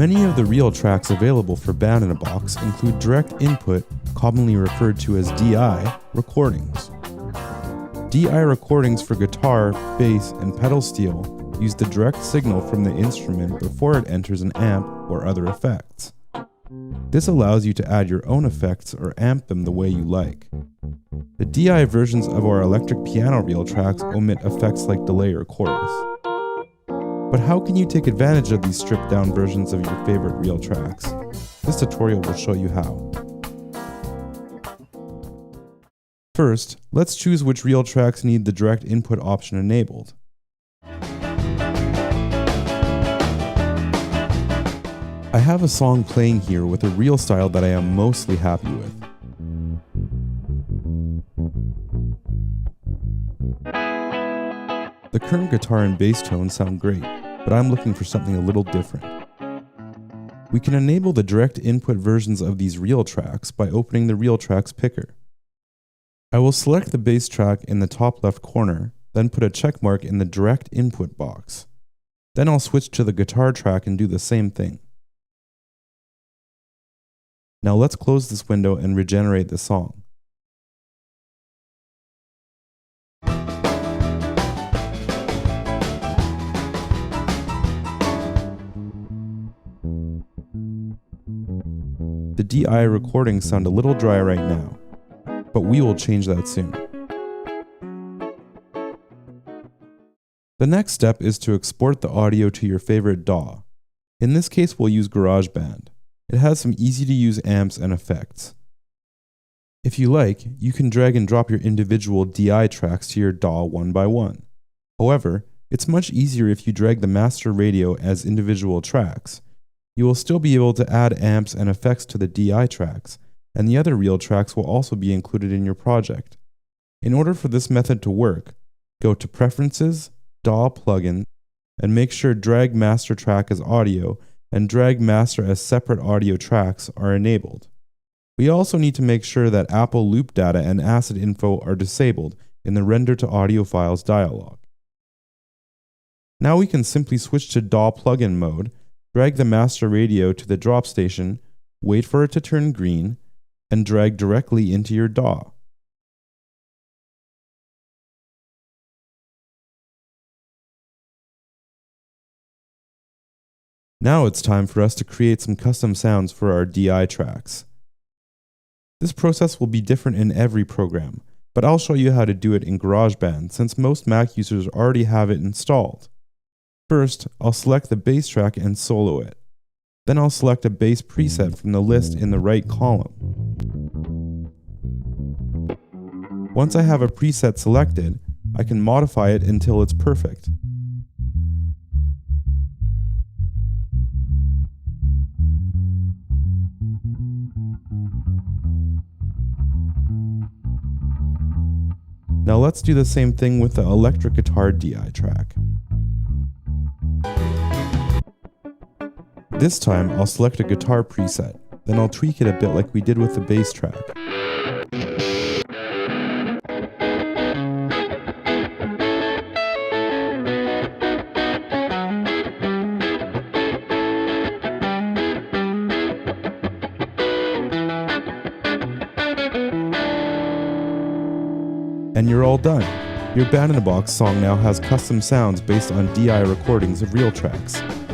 Many of the RealTracks available for Band-in-a-Box include direct input, commonly referred to as DI, recordings. DI recordings for guitar, bass, and pedal steel use the direct signal from the instrument before it enters an amp or other effects. This allows you to add your own effects or amp them the way you like. The DI versions of our electric piano RealTracks omit effects like delay or chorus. But how can you take advantage of these stripped down versions of your favorite RealTracks? This tutorial will show you how. First, let's choose which RealTracks need the direct input option enabled. I have a song playing here with a real style that I am mostly happy with. The current guitar and bass tones sound great, but I'm looking for something a little different. We can enable the direct input versions of these RealTracks by opening the RealTracks picker. I will select the bass track in the top left corner, then put a check mark in the direct input box. Then I'll switch to the guitar track and do the same thing. Now let's close this window and regenerate the song. The DI recordings sound a little dry right now, but we will change that soon. The next step is to export the audio to your favorite DAW. In this case, we'll use GarageBand. It has some easy to use amps and effects. If you like, you can drag and drop your individual DI tracks to your DAW one by one. However, it's much easier if you drag the master radio as individual tracks. You will still be able to add amps and effects to the DI tracks, and the other RealTracks will also be included in your project. In order for this method to work, go to Preferences, DAW Plugin, and make sure Drag Master Track as Audio and Drag Master as Separate Audio Tracks are enabled. We also need to make sure that Apple Loop Data and Acid Info are disabled in the Render to Audio Files dialog. Now we can simply switch to DAW Plugin mode, drag the master radio to the drop station, wait for it to turn green, and drag directly into your DAW. Now it's time for us to create some custom sounds for our DI tracks. This process will be different in every program, but I'll show you how to do it in GarageBand since most Mac users already have it installed. First, I'll select the bass track and solo it. Then I'll select a bass preset from the list in the right column. Once I have a preset selected, I can modify it until it's perfect. Now let's do the same thing with the electric guitar DI track. This time I'll select a guitar preset, then I'll tweak it a bit like we did with the bass track. And you're all done. Your Band-in-a-Box song now has custom sounds based on DI recordings of RealTracks.